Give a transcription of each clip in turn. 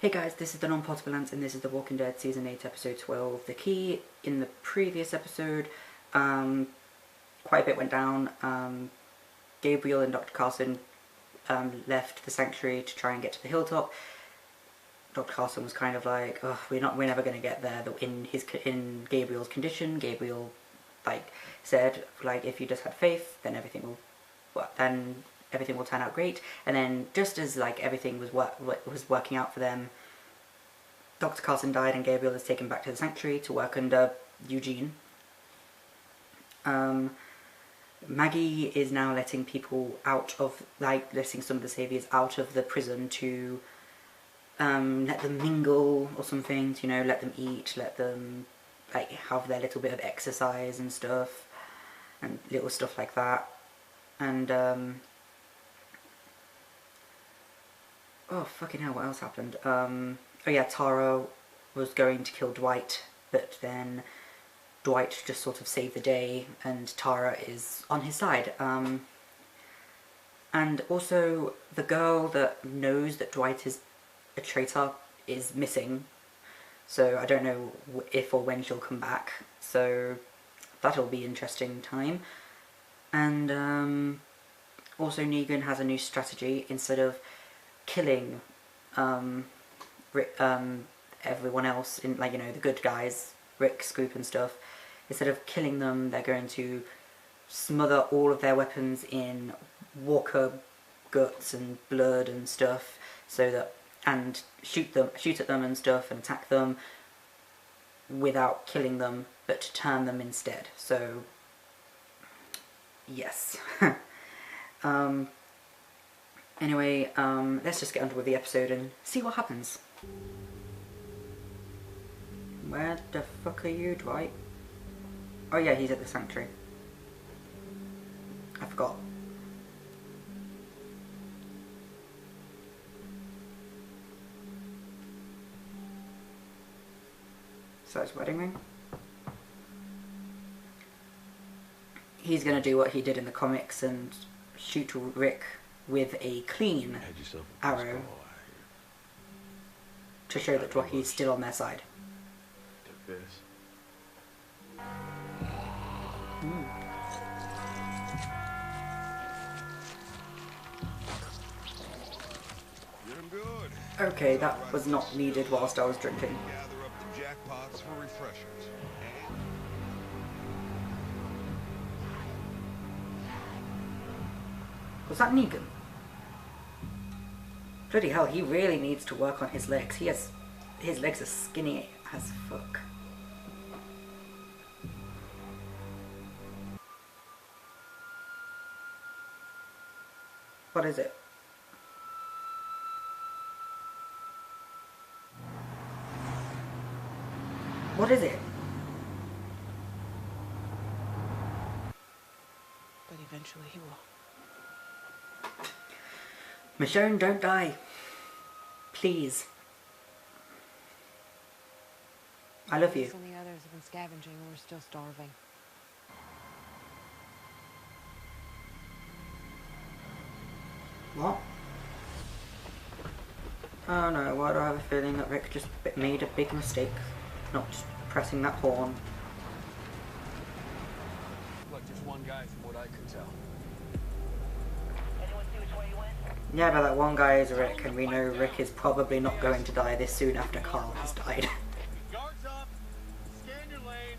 Hey guys, this is the Non-Potable Ants and this is The Walking Dead Season 8 Episode 12. The key in the previous episode, quite a bit went down. Gabriel and Dr. Carson left the sanctuary to try and get to the hilltop. Dr. Carson was kind of like, oh, we're never going to get there. In Gabriel's condition, Gabriel said, if you just had faith, then everything will turn out great. And then just as everything was working out for them, Dr. Carson died and Gabriel is taken back to the sanctuary to work under Eugene. Maggie is now letting people out of, letting some of the saviors out of the prison to let them mingle or something, to, let them eat, let them have their little bit of exercise and stuff, and little stuff like that. And oh fucking hell, what else happened? Oh yeah, Tara was going to kill Dwight, but then Dwight just sort of saved the day and Tara is on his side. And also the girl that knows that Dwight is a traitor is missing, so I don't know if or when she'll come back, so that'll be an interesting time. And also Negan has a new strategy. Instead of killing everyone else, in the good guys, Rick, Scoop and stuff, instead of killing them, they're going to smother all of their weapons in Walker guts and blood and stuff, and shoot at them and stuff and attack them without killing them, but to turn them instead. So yes. Anyway, let's just get on with the episode and see what happens. Where the fuck are you, Dwight? Oh yeah, he's at the sanctuary. I forgot. So his wedding ring? He's gonna do what he did in the comics and shoot Rick with a clean arrow to show that Rocky's still on their side. Okay, that was not needed whilst I was drinking. Was that Negan? Bloody hell, he really needs to work on his legs. His legs are skinny as fuck. What is it? What is it? But eventually he will. Michonne, don't die. Please. I love you. Some of the others have been scavenging and we're still starving. What? Oh no, why do I have a feeling that Rick just made a big mistake not pressing that horn? Look, just one guy from what I could tell. Yeah, but that one guy is Rick, and we know Rick is probably not going to die this soon after Carl has died. Guards up! Scan your lane!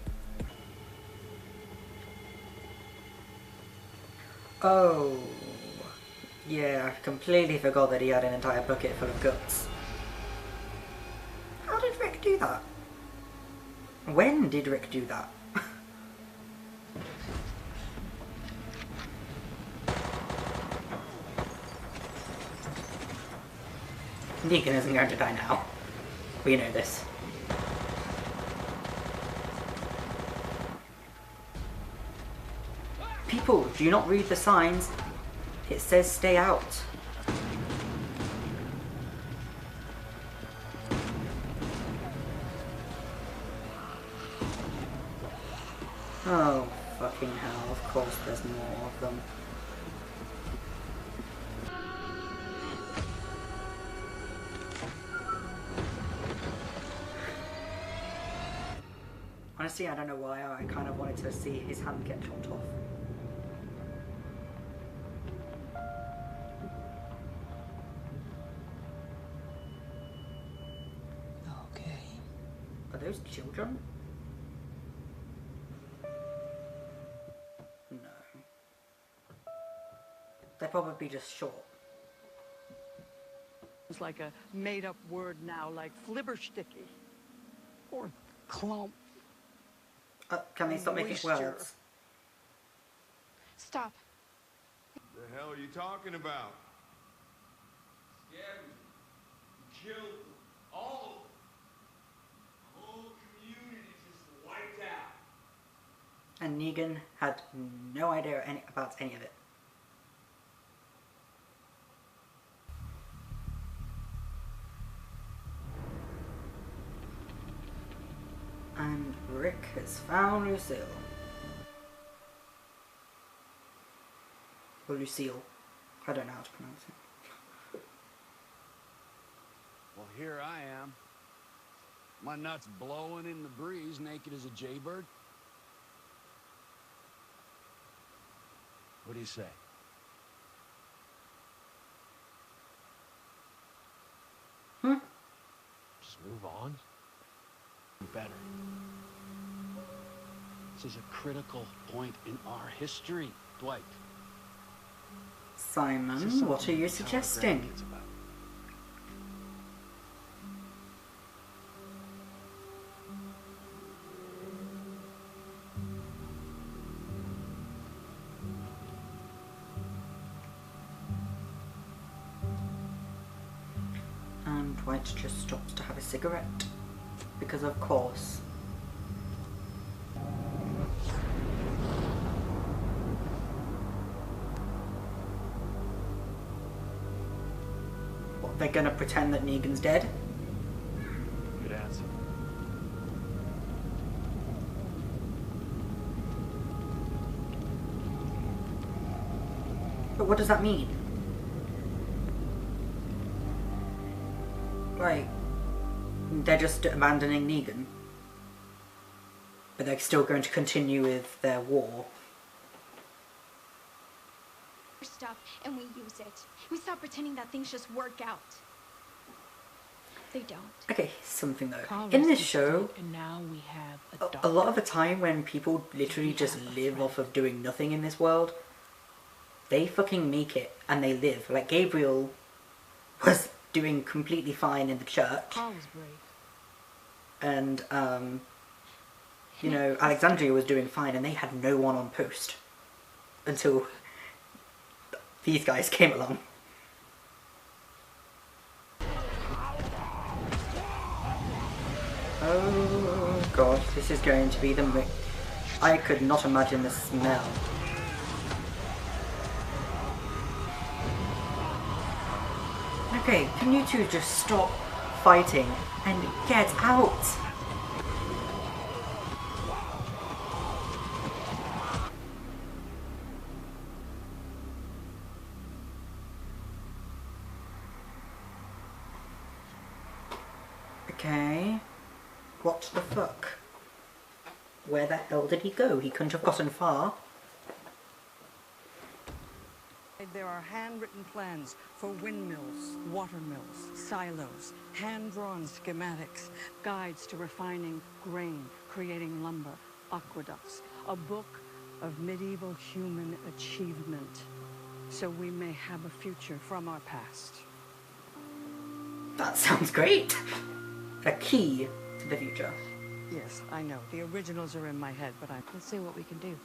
Oh, yeah, I completely forgot that he had an entire bucket full of guts. How did Rick do that? When did Rick do that? Negan isn't going to die now. We know this. People, do you not read the signs? It says stay out. Oh, fucking hell, of course there's more of them. Honestly, I don't know why, I kind of wanted to see his hand get chopped off. Okay. Are those children? No. They're probably just short. It's like a made-up word now, like flibbersticky. Or clump. Can they stop making Moisture. words? Stop. The hell are you talking about? Scavengers. Killed them. All of them. The whole community just wiped out. And Negan had no idea about any of it. And Rick has found Lucille. Or Lucille. I don't know how to pronounce it. Well, here I am. My nuts blowing in the breeze, naked as a jaybird. What do you say? Just move on? Better. This is a critical point in our history, Dwight. Simon, This is what are you something to tell our suggesting? grandkids about. And Dwight just stops to have a cigarette. Because of course. What, they're gonna pretend that Negan's dead? Good answer. But what does that mean? Like, they're just abandoning Negan. But they're still going to continue with their war. Stuff and we use it. We stop pretending that things just work out. They don't. Okay, something though. Carl In this rescued show, Steve, and now we have a lot of the time when people literally just live off of doing nothing in this world, they fucking make it and they live. Like Gabriel was doing completely fine in the church, Carl was brave. and you know, Alexandria was doing fine and they had no one on post until these guys came along. Oh god, this is going to be the I could not imagine the smell. Okay, can you two just stop fighting and get out? Okay. What the fuck? Where the hell did he go? He couldn't have gotten far. There are handwritten plans for windmills, watermills, silos, hand-drawn schematics, guides to refining grain, creating lumber, aqueducts, a book of medieval human achievement, so we may have a future from our past. That sounds great! A key to the future. Yes, I know. The originals are in my head, but Let's see what we can do.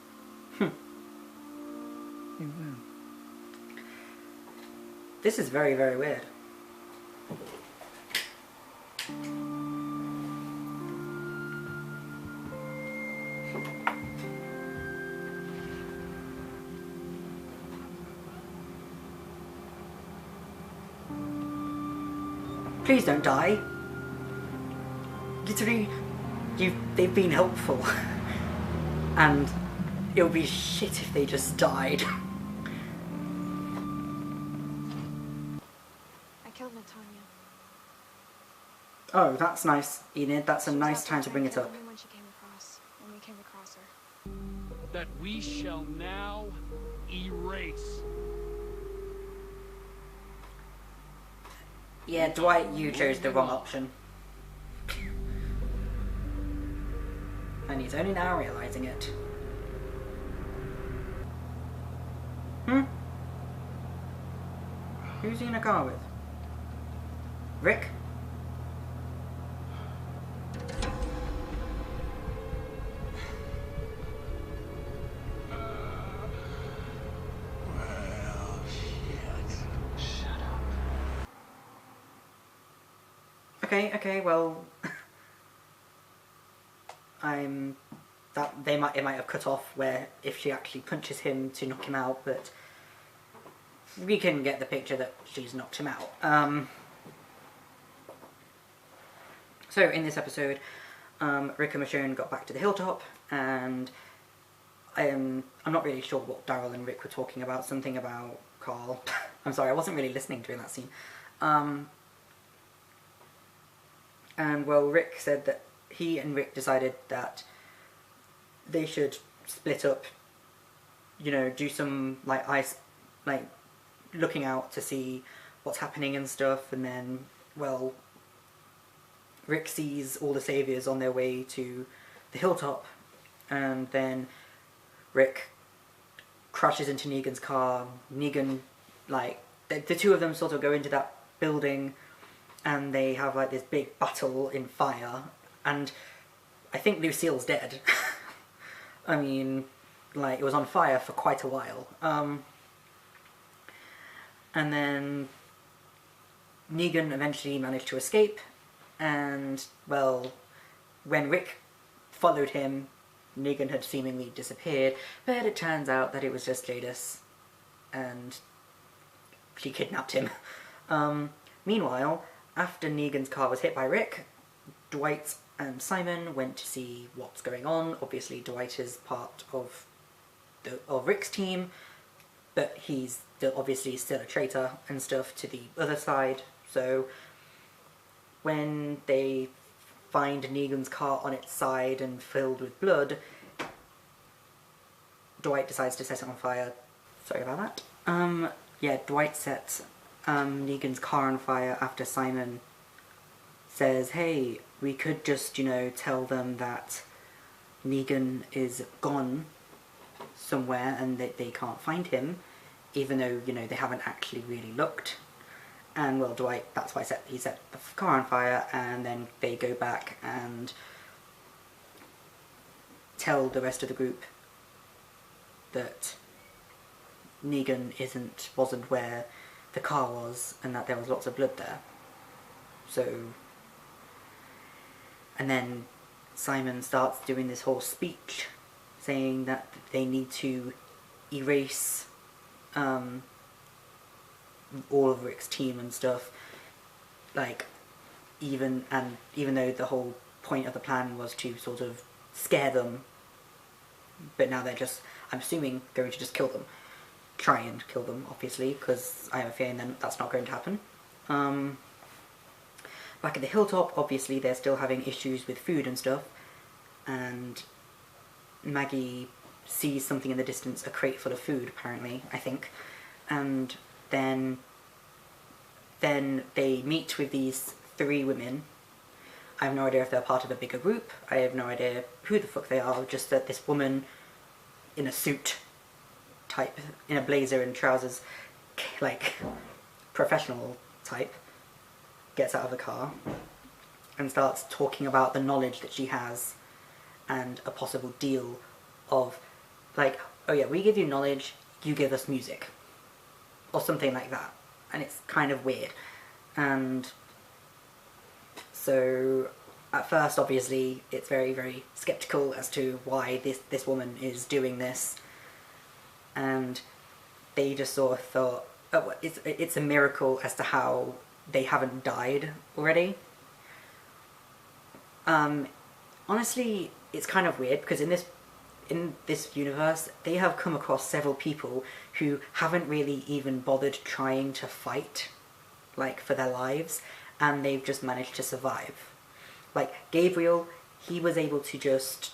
You will. This is very, very weird. Please don't die. Literally, they've been helpful. And it would be shit if they just died. I killed Natonya. Oh, that's nice, Enid. That's a She was nice out time there to bring trying it kill up. everyone she came across. that we shall now erase. Yeah, Dwight, you chose the wrong option. And he's only now realising it. Who's he in a car with? Rick? Well, shit. Shut up. Okay, well... it might have cut off where if she actually punches him to knock him out, but we can get the picture that she's knocked him out. So in this episode, Rick and Michonne got back to the hilltop, and I'm not really sure what Daryl and Rick were talking about. Something about Carl. I'm sorry, I wasn't really listening during that scene. And well, Rick said that he and Rick decided that they should split up, you know, do some looking out to see what's happening and stuff, and then, well, Rick sees all the saviors on their way to the hilltop, and then Rick crashes into Negan's car. Negan, the two of them sort of go into that building, and they have this big battle in fire, and I think Lucille's dead. I mean, it was on fire for quite a while. And then Negan eventually managed to escape, and, well, when Rick followed him, Negan had seemingly disappeared, but it turns out that it was just Jadis, and she kidnapped him. Meanwhile, after Negan's car was hit by Rick, Dwight and Simon went to see what's going on. Obviously, Dwight is part of Rick's team, but he's obviously still a traitor and stuff to the other side. So when they find Negan's car on its side and filled with blood, Dwight decides to set it on fire. Sorry about that. Yeah, Dwight sets Negan's car on fire after Simon says, hey, we could just, tell them that Negan is gone somewhere and that they can't find him, even though, they haven't actually really looked. And, well, Dwight, that's why he set the car on fire, and then they go back and tell the rest of the group that Negan wasn't where the car was, and that there was lots of blood there. So, and then Simon starts doing this whole speech saying that they need to erase all of Rick's team and stuff, even though the whole point of the plan was to sort of scare them, but now they're just, I'm assuming, going to just kill them. Try and kill them, obviously, because I have a feeling then that's not going to happen. Back at the hilltop, obviously they're still having issues with food and stuff, and Maggie sees something in the distance, a crate full of food, apparently, I think, and then they meet with these 3 women. I have no idea if they're part of a bigger group, I have no idea who the fuck they are, just that this woman in a suit type, in a blazer and trousers, professional type, gets out of the car and starts talking about the knowledge that she has and a possible deal of, oh yeah, we give you knowledge, you give us music. Or something like that. And it's kind of weird. And so, at first, obviously, it's very, very skeptical as to why this woman is doing this. And they just sort of thought, oh, it's a miracle as to how they haven't died already. Honestly, it's kind of weird, because in this universe, they have come across several people who haven't really even bothered trying to fight, for their lives, and they've just managed to survive. Gabriel, he was able to just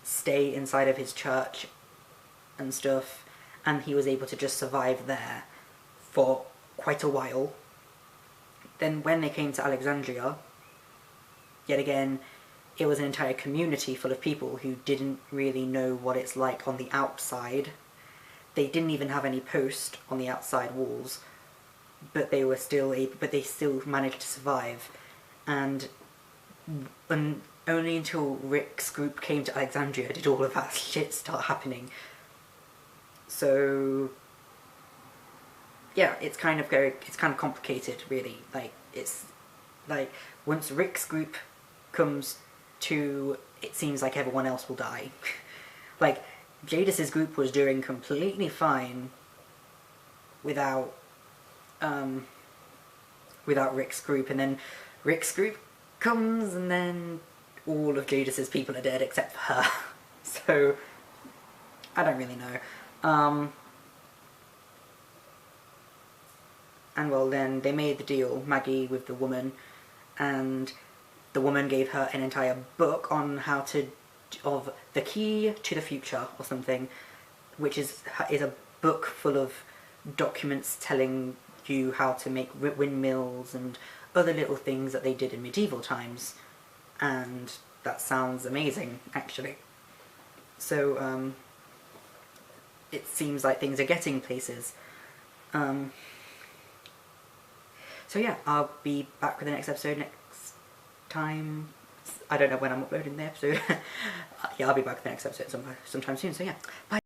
stay inside of his church and stuff, and he was able to just survive there for quite a while. Then when they came to Alexandria, yet again, it was an entire community full of people who didn't really know what it's like on the outside. They didn't even have any post on the outside walls, but they still managed to survive. And only until Rick's group came to Alexandria did all of that shit start happening. So yeah, it's kind of complicated, really. Like, it's like once Rick's group comes to, it seems like everyone else will die. Like, Jadis's group was doing completely fine without Rick's group, and then Rick's group comes, and then all of Jadis's people are dead except for her. So I don't really know. And well, then they made the deal, Maggie with the woman, and the woman gave her an entire book on how to, of the key to the future or something, which is a book full of documents telling you how to make windmills and other little things that they did in medieval times. And that sounds amazing, actually. So it seems like things are getting places. So yeah, I'll be back with the next episode next time. I don't know when I'm uploading the episode. Yeah, I'll be back with the next episode sometime soon, so yeah. Bye.